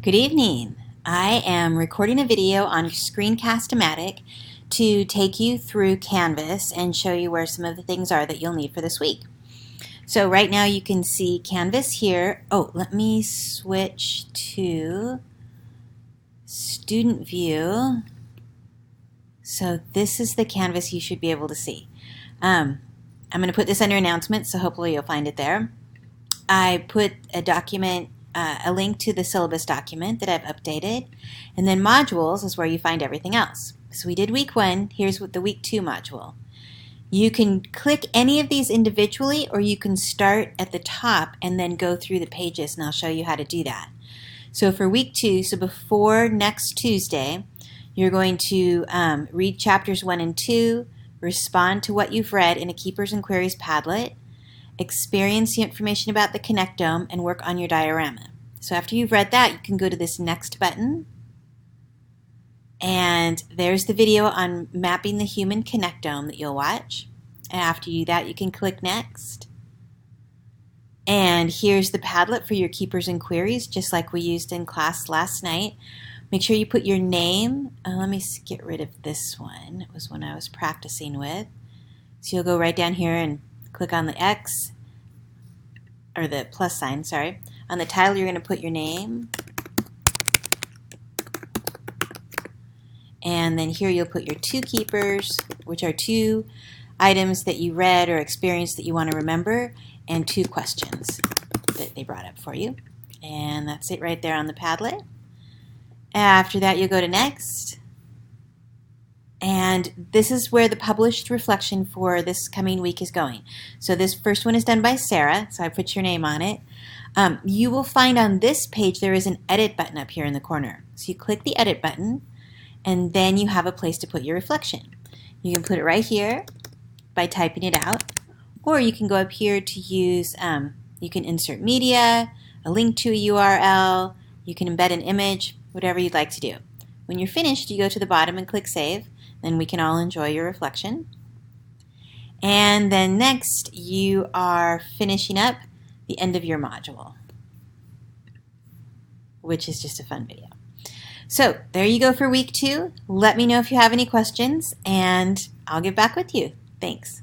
Good evening. I am recording a video on Screencast-O-Matic to take you through Canvas and show you where some of the things are that you'll need for this week. So right now you can see Canvas here. Oh, let me switch to Student View. So this is the Canvas you should be able to see. I'm going to put this under announcements, so hopefully you'll find it there. I put a document, a link to the syllabus document that I've updated, and then modules is where you find everything else. So we did week 1, here's what the week 2 module. You can click any of these individually, or you can start at the top and then go through the pages, and I'll show you how to do that. So for week 2, so before next Tuesday, you're going to read chapters 1 and 2, respond to what you've read in a Keepers and Queries Padlet, experience the information about the connectome, and work on your diorama. So after you've read that, you can go to this next button, and there's the video on mapping the human connectome that you'll watch. And after you do that, you can click next. And here's the Padlet for your Keepers and Queries, just like we used in class last night. Make sure you put your name. Let me get rid of this one. It was one I was practicing with. So you'll go right down here and click on the X, or the plus sign, sorry. On the title, you're going to put your name. And then here you'll put your 2 keepers, which are 2 items that you read or experienced that you want to remember, and 2 questions that they brought up for you. And that's it right there on the Padlet. After that, you'll go to next. And this is where the published reflection for this coming week is going. So this first one is done by Sarah, so I put your name on it. You will find on this page there is an edit button up here in the corner. So you click the edit button, and then you have a place to put your reflection. You can put it right here by typing it out, or you can go up here to use, you can insert media, a link to a URL, you can embed an image, whatever you'd like to do. When you're finished, you go to the bottom and click Save. Then we can all enjoy your reflection. And then next, you are finishing up the end of your module, which is just a fun video. So there you go for week 2. Let me know if you have any questions, and I'll get back with you. Thanks.